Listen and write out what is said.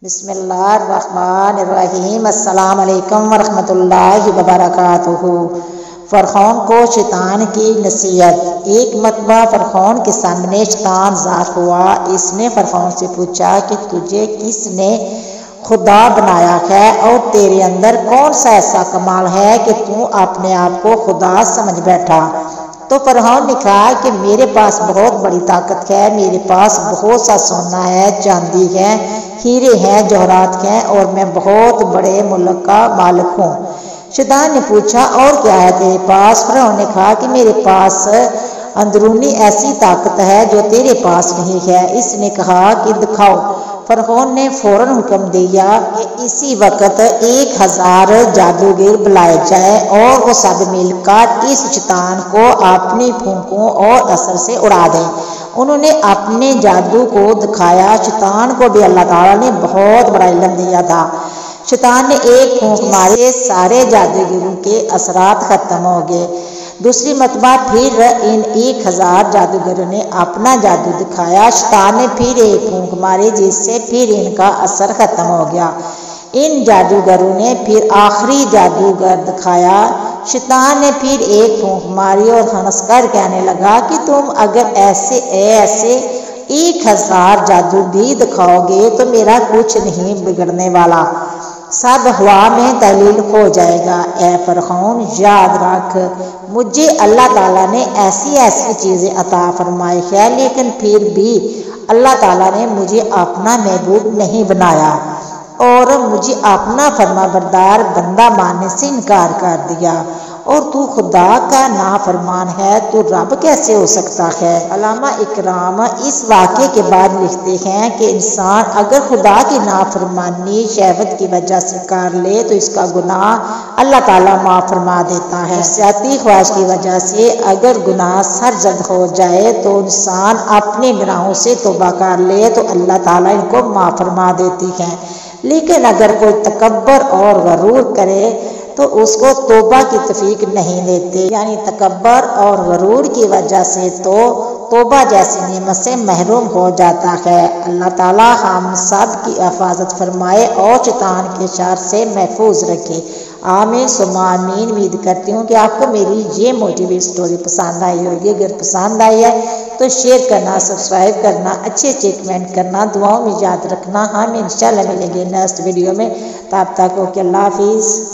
بسم اللہ الرحمن الرحیم۔ السلام علیکم ورحمۃ اللہ وبرکاتہ۔ فرعون کو شیطان کی نصیحت۔ ایک مرتبہ فرعون کے سامنے شیطان ظاہر ہوا۔ اس نے فرعون سے پوچھا کہ تجھے کس نے خدا بنایا ہے اور تیرے اندر کون سا ایسا کمال ہے کہ تو اپنے آپ کو خدا سمجھ بیٹھا؟ تو فرعون نے کہا کہ میرے پاس بہت بڑی طاقت ہے، میرے پاس بہت سا سونا ہے، چاندی ہے، ہیرے ہیں، جوہرات ہیں اور میں بہت بڑے ملک کا مالک ہوں۔ شیطان نے پوچھا اور کیا ہے تیرے پاس؟ فرعون نے کہا کہ میرے پاس اندرونی ایسی طاقت ہے جو تیرے پاس نہیں ہے۔ اس نے کہا کہ دکھاؤ۔ فرعون نے فوراً حکم دیا کہ اسی وقت 1000 جادوگر بلائے جائے اور وہ سب مل کر اس شیطان کو اپنی پھونکوں اور اثر سے اڑا دیں۔ انہوں نے اپنے جادو کو دکھایا۔ شیطان کو بھی اللہ تعالیٰ نے بہت بڑا علم دیا تھا۔ شیطان نے ایک پھونک ماری، سارے جادوگروں کے اثرات ختم ہو گئے۔ دوسری مرتبہ پھر ان 1000 جادوگروں نے اپنا جادو دکھایا۔ شیطان نے پھر ایک پھونک ماری جس سے پھر ان کا اثر ختم ہو گیا۔ ان جادوگروں نے پھر آخری جادوگر دکھایا۔ شیطان نے پھر ایک پھونک ماری اور ہنس کر کہنے لگا کہ تم اگر ایسے 1000 جادو بھی دکھاؤ گے تو میرا کچھ نہیں بگڑنے والا، سب ہوا میں تحلیل ہو جائے گا۔ اے فرعون، یاد رکھ، مجھے اللہ تعالیٰ نے ایسی چیزیں عطا فرمائی ہے، لیکن پھر بھی اللہ تعالیٰ نے مجھے اپنا محبوب نہیں بنایا اور مجھے اپنا فرما بردار بندہ ماننے سے انکار کر دیا، اور تو خدا کا نافرمان ہے، تو رب کیسے ہو سکتا ہے؟ علامہ اکرام اس واقعے کے بعد لکھتے ہیں کہ انسان اگر خدا کی نافرمانی شہوت کی وجہ سے کر لے تو اس کا گناہ اللہ تعالیٰ معاف فرما دیتا ہے۔ ذاتی خواہش کی وجہ سے اگر گناہ سرزد ہو جائے تو انسان اپنے گناہوں سے توبہ کر لے تو اللہ تعالیٰ ان کو معاف فرما دیتی ہے۔ لیکن اگر کوئی تکبر اور غرور کرے تو اس کو توبہ کی توفیق نہیں دیتے، یعنی تکبر اور غرور کی وجہ سے تو توبہ جیسی نعمت سے محروم ہو جاتا ہے۔ اللہ تعالیٰ ہم سب کی حفاظت فرمائے اور شیطان کے شر سے محفوظ رکھے۔ آمین ثم آمین۔ امید کرتی ہوں کہ آپ کو میری یہ موٹیویٹ سٹوری پسند آئی ہوگی۔ اگر پسند آئی ہے تو شیئر کرنا، سبسکرائب کرنا، اچھے کمنٹ کرنا، دعاؤں میں یاد رکھنا۔ ہم انشاءاللہ ملیں گے نیکسٹ ویڈیو میں۔ تب تک اوکے، اللہ حافظ۔